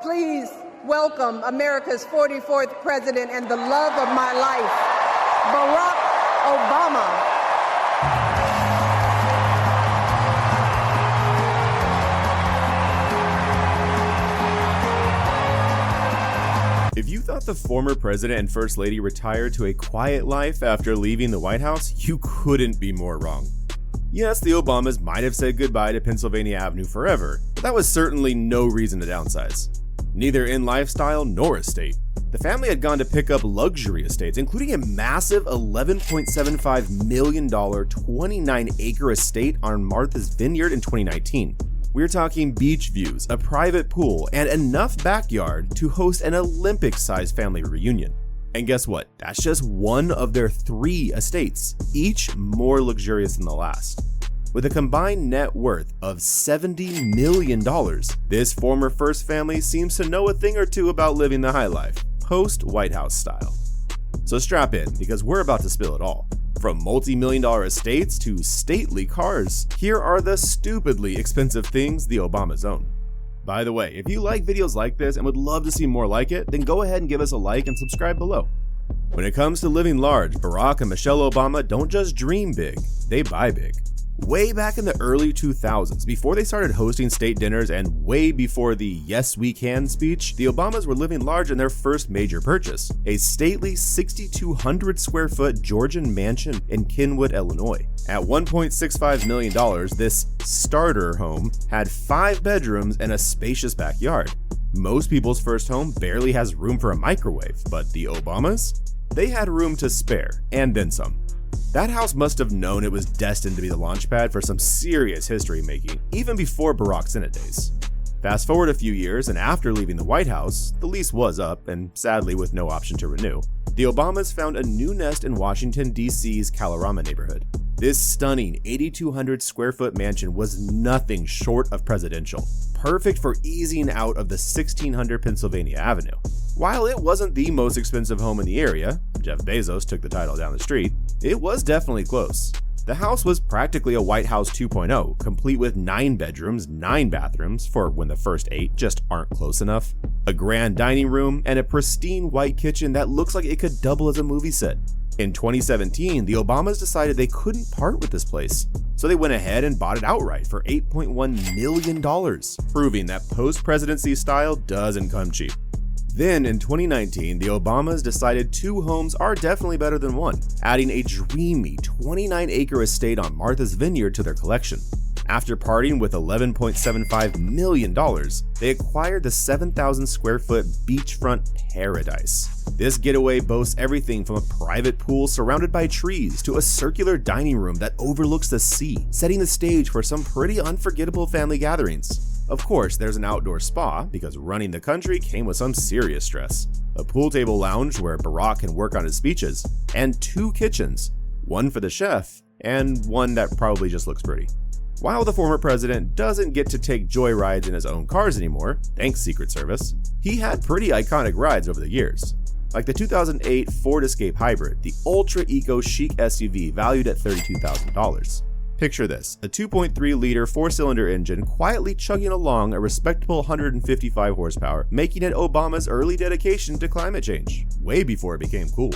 Please welcome America's 44th president and the love of my life, Barack Obama. If you thought the former president and first lady retired to a quiet life after leaving the White House, you couldn't be more wrong. Yes, the Obamas might have said goodbye to Pennsylvania Avenue forever, but that was certainly no reason to downsize. Neither in lifestyle nor estate. The family had gone to pick up luxury estates, including a massive $11.75 million 29-acre estate on Martha's Vineyard in 2019. We're talking beach views, a private pool, and enough backyard to host an Olympic-sized family reunion. And guess what? That's just one of their 3 estates, each more luxurious than the last. With a combined net worth of $70 million, this former first family seems to know a thing or two about living the high life, post-White House style. So strap in, because we're about to spill it all. From multi-million-dollar estates to stately cars, here are the stupidly expensive things the Obamas own. By the way, if you like videos like this and would love to see more like it, then go ahead and give us a like and subscribe below. When it comes to living large, Barack and Michelle Obama don't just dream big, they buy big. Way back in the early 2000s, before they started hosting state dinners and way before the "Yes, we can" speech, the Obamas were living large in their first major purchase, a stately 6,200 square foot Georgian mansion in Kenwood, Illinois. At $1.65 million, this starter home had 5 bedrooms and a spacious backyard. Most people's first home barely has room for a microwave, but the Obamas? They had room to spare, and then some. That house must have known it was destined to be the launchpad for some serious history making, even before Barack's Senate days. Fast forward a few years, and after leaving the White House, the lease was up, and sadly with no option to renew, the Obamas found a new nest in Washington, D.C.'s Kalorama neighborhood. This stunning 8,200 square foot mansion was nothing short of presidential, perfect for easing out of the 1600 Pennsylvania Avenue. While it wasn't the most expensive home in the area, Jeff Bezos took the title down the street, it was definitely close. The house was practically a White House 2.0, complete with 9 bedrooms, 9 bathrooms, for when the first 8 just aren't close enough, a grand dining room, and a pristine white kitchen that looks like it could double as a movie set. In 2017, the Obamas decided they couldn't part with this place, so they went ahead and bought it outright for $8.1 million, proving that post-presidency style doesn't come cheap. Then in 2019, the Obamas decided 2 homes are definitely better than 1, adding a dreamy 29-acre estate on Martha's Vineyard to their collection. After parting with $11.75 million, they acquired the 7,000 square foot beachfront paradise. This getaway boasts everything from a private pool surrounded by trees to a circular dining room that overlooks the sea, setting the stage for some pretty unforgettable family gatherings. Of course, there's an outdoor spa, because running the country came with some serious stress, a pool table lounge where Barack can work on his speeches, and 2 kitchens, one for the chef and one that probably just looks pretty. While the former president doesn't get to take joyrides in his own cars anymore, thanks Secret Service, he had pretty iconic rides over the years. Like the 2008 Ford Escape Hybrid, the ultra eco-chic SUV valued at $32,000. Picture this, a 2.3-liter 4-cylinder engine quietly chugging along a respectable 155 horsepower, making it Obama's early dedication to climate change, way before it became cool.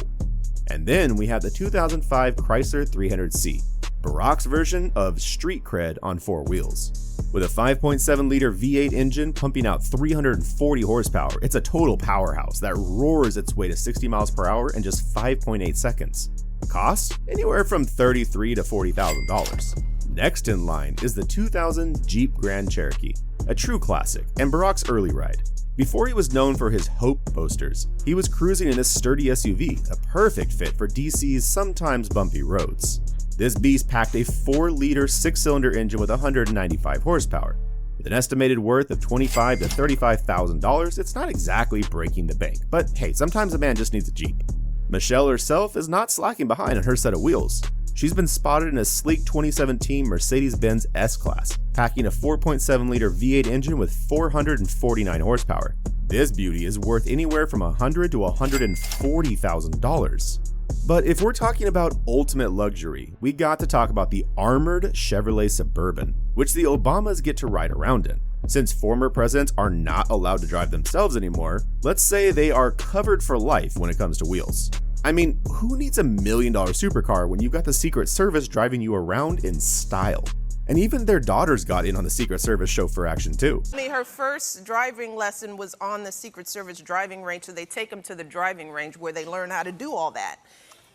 And then we have the 2005 Chrysler 300C, Barack's version of street cred on 4 wheels. With a 5.7-liter V8 engine pumping out 340 horsepower, it's a total powerhouse that roars its way to 60 miles per hour in just 5.8 seconds. Cost? Anywhere from $33,000 to $40,000. Next in line is the 2000 Jeep Grand Cherokee, a true classic and Barack's early ride. Before he was known for his Hope posters, he was cruising in this sturdy SUV, a perfect fit for DC's sometimes bumpy roads. This beast packed a 4-liter 6-cylinder engine with 195 horsepower. With an estimated worth of $25,000 to $35,000, it's not exactly breaking the bank, but hey, sometimes a man just needs a Jeep. Michelle herself is not slacking behind on her set of wheels. She's been spotted in a sleek 2017 Mercedes-Benz S-Class, packing a 4.7-liter V8 engine with 449 horsepower. This beauty is worth anywhere from $100,000 to $140,000. But if we're talking about ultimate luxury, we got to talk about the armored Chevrolet Suburban, which the Obamas get to ride around in. Since former presidents are not allowed to drive themselves anymore, let's say they are covered for life when it comes to wheels. I mean, who needs $1 million supercar when you've got the Secret Service driving you around in style? And even their daughters got in on the Secret Service chauffeur action too. Her first driving lesson was on the Secret Service driving range, so they take them to the driving range where they learn how to do all that.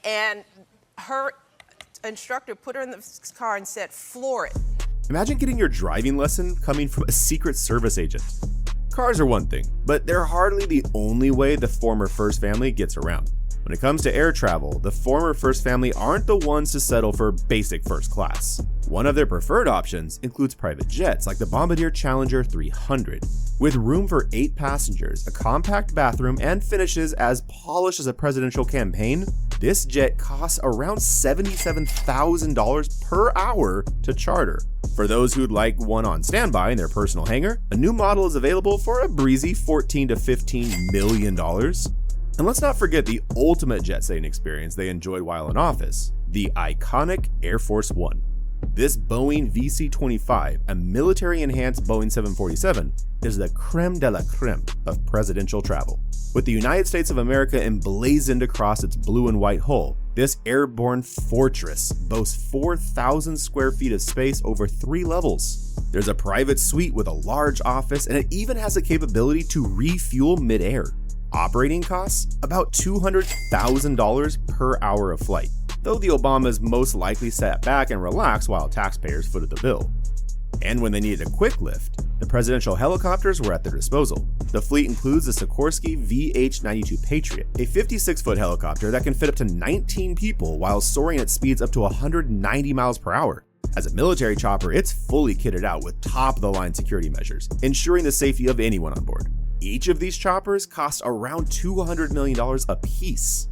And her instructor put her in the car and said, floor it. Imagine getting your driving lesson coming from a Secret Service agent. Cars are one thing, but they're hardly the only way the former First Family gets around. When it comes to air travel, the former First Family aren't the ones to settle for basic first class. One of their preferred options includes private jets like the Bombardier Challenger 300. With room for 8 passengers, a compact bathroom, and finishes as polished as a presidential campaign, this jet costs around $77,000 per hour to charter. For those who'd like one on standby in their personal hangar, a new model is available for a breezy $14 to $15 million. And let's not forget the ultimate jet-setting experience they enjoyed while in office, the iconic Air Force One. This Boeing VC-25, a military-enhanced Boeing 747, is the creme de la creme of presidential travel. With the United States of America emblazoned across its blue and white hull, this airborne fortress boasts 4,000 square feet of space over 3 levels. There's a private suite with a large office, and it even has the capability to refuel mid-air. Operating costs? About $200,000 per hour of flight, though the Obamas most likely sat back and relaxed while taxpayers footed the bill. And when they needed a quick lift, the presidential helicopters were at their disposal. The fleet includes the Sikorsky VH-92 Patriot, a 56-foot helicopter that can fit up to 19 people while soaring at speeds up to 190 miles per hour. As a military chopper, it's fully kitted out with top-of-the-line security measures, ensuring the safety of anyone on board. Each of these choppers costs around $200 million a piece.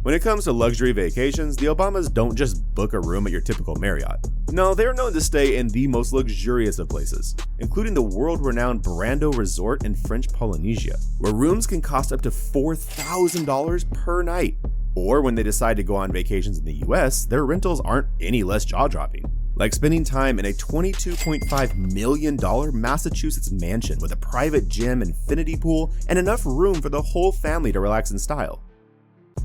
When it comes to luxury vacations, the Obamas don't just book a room at your typical Marriott. No, they're known to stay in the most luxurious of places, including the world-renowned Brando Resort in French Polynesia, where rooms can cost up to $4,000 per night. Or when they decide to go on vacations in the US, their rentals aren't any less jaw-dropping. Like spending time in a $22.5 million Massachusetts mansion with a private gym, infinity pool, and enough room for the whole family to relax in style.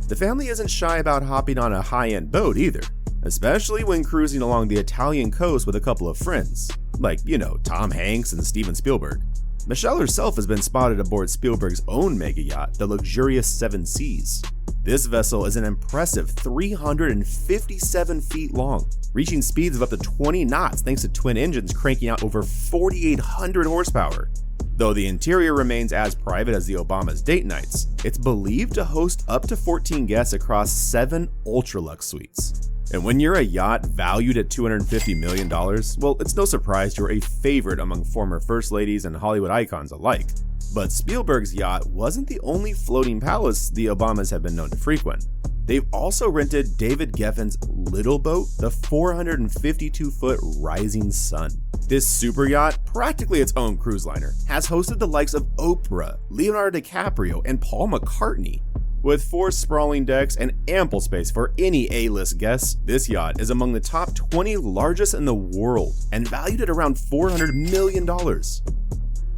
The family isn't shy about hopping on a high-end boat either, especially when cruising along the Italian coast with a couple of friends, like, Tom Hanks and Steven Spielberg. Michelle herself has been spotted aboard Spielberg's own mega yacht, the luxurious Seven Seas. This vessel is an impressive 357 feet long, reaching speeds of up to 20 knots thanks to twin engines cranking out over 4,800 horsepower. Though the interior remains as private as the Obamas' date nights, it's believed to host up to 14 guests across 7 ultra-luxe suites. And when you're a yacht valued at $250 million, well, it's no surprise you're a favorite among former first ladies and Hollywood icons alike. But Spielberg's yacht wasn't the only floating palace the Obamas have been known to frequent. They've also rented David Geffen's little boat, the 452-foot Rising Sun. This super yacht, practically its own cruise liner, has hosted the likes of Oprah, Leonardo DiCaprio, and Paul McCartney. With 4 sprawling decks and ample space for any A-list guests, this yacht is among the top 20 largest in the world and valued at around $400 million.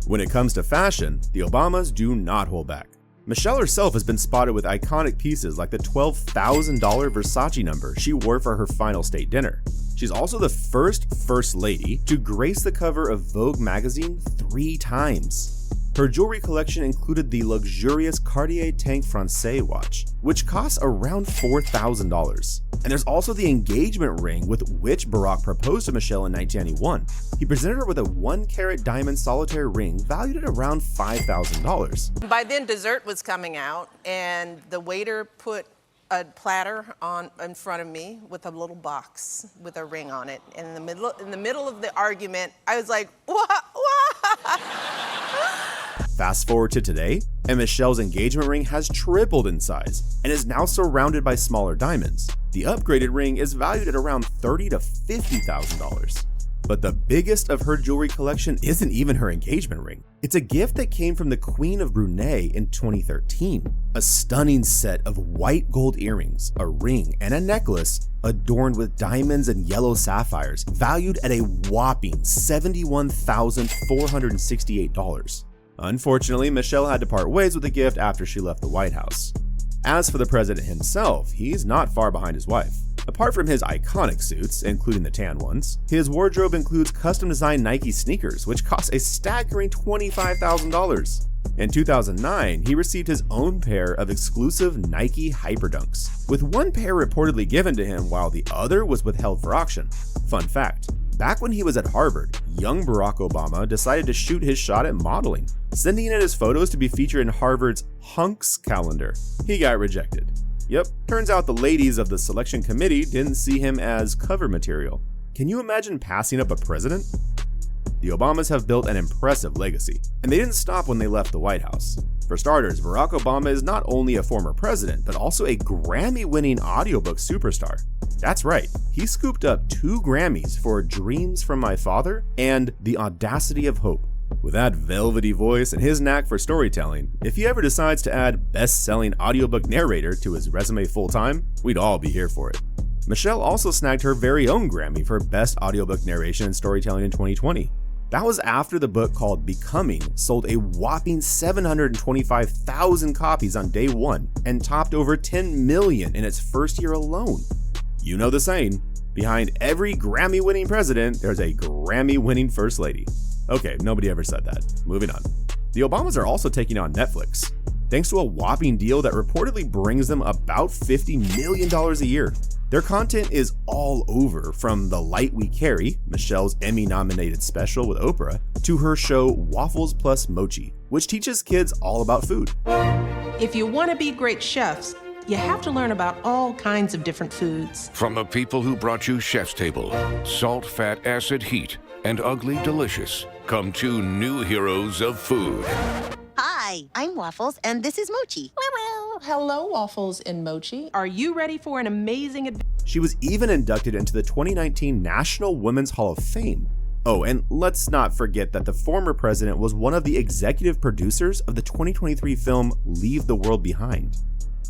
When it comes to fashion, the Obamas do not hold back. Michelle herself has been spotted with iconic pieces like the $12,000 Versace number she wore for her final state dinner. She's also the first lady to grace the cover of Vogue magazine 3 times. Her jewelry collection included the luxurious Cartier Tank Francais watch, which costs around $4,000. And there's also the engagement ring with which Barack proposed to Michelle in 1991. He presented her with a 1-carat diamond solitaire ring valued at around $5,000. By then, dessert was coming out, and the waiter put a platter in front of me with a little box with a ring on it. And in the middle of the argument, I was like, what? Fast forward to today, and Michelle's engagement ring has tripled in size and is now surrounded by smaller diamonds. The upgraded ring is valued at around $30,000 to $50,000. But the biggest of her jewelry collection isn't even her engagement ring. It's a gift that came from the Queen of Brunei in 2013. A stunning set of white gold earrings, a ring, and a necklace adorned with diamonds and yellow sapphires, valued at a whopping $71,468. Unfortunately, Michelle had to part ways with the gift after she left the White House. As for the president himself, he's not far behind his wife. Apart from his iconic suits, including the tan ones, his wardrobe includes custom-designed Nike sneakers, which cost a staggering $25,000. In 2009, he received his own pair of exclusive Nike Hyperdunks, with one pair reportedly given to him while the other was withheld for auction. Fun fact, back when he was at Harvard, young Barack Obama decided to shoot his shot at modeling, sending in his photos to be featured in Harvard's Hunks calendar. He got rejected. Yep, turns out the ladies of the selection committee didn't see him as cover material. Can you imagine passing up a president? The Obamas have built an impressive legacy, and they didn't stop when they left the White House. For starters, Barack Obama is not only a former president, but also a Grammy-winning audiobook superstar. That's right, he scooped up 2 Grammys for Dreams from My Father and The Audacity of Hope. With that velvety voice and his knack for storytelling, if he ever decides to add best-selling audiobook narrator to his resume full-time, we'd all be here for it. Michelle also snagged her very own Grammy for Best Audiobook Narration and Storytelling in 2020. That was after the book called Becoming sold a whopping 725,000 copies on day 1 and topped over 10 million in its first year alone. You know the saying, behind every Grammy-winning president, there's a Grammy-winning first lady. Okay, nobody ever said that. Moving on. The Obamas are also taking on Netflix, thanks to a whopping deal that reportedly brings them about $50 million a year. Their content is all over, from The Light We Carry, Michelle's Emmy-nominated special with Oprah, to her show Waffles Plus Mochi, which teaches kids all about food. If you want to be great chefs, you have to learn about all kinds of different foods. From the people who brought you Chef's Table, Salt, Fat, Acid, Heat, and Ugly Delicious, come 2 new heroes of food. Hi, I'm Waffles, and this is Mochi. Hello, Waffles and Mochi. Are you ready for an amazing adventure? She was even inducted into the 2019 National Women's Hall of Fame. Oh, and let's not forget that the former president was one of the executive producers of the 2023 film Leave the World Behind.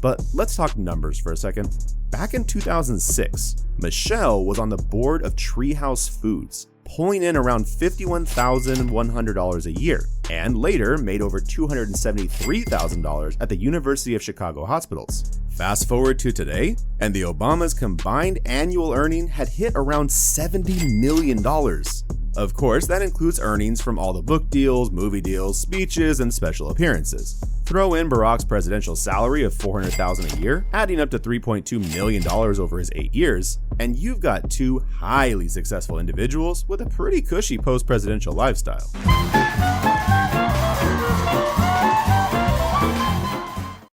But let's talk numbers for a second. Back in 2006, Michelle was on the board of Treehouse Foods, pulling in around $51,100 a year, and later made over $273,000 at the University of Chicago hospitals. Fast forward to today, and the Obamas' combined annual earning had hit around $70 million. Of course, that includes earnings from all the book deals, movie deals, speeches, and special appearances. Throw in Barack's presidential salary of $400,000 a year, adding up to $3.2 million over his 8 years, and you've got 2 highly successful individuals with a pretty cushy post-presidential lifestyle.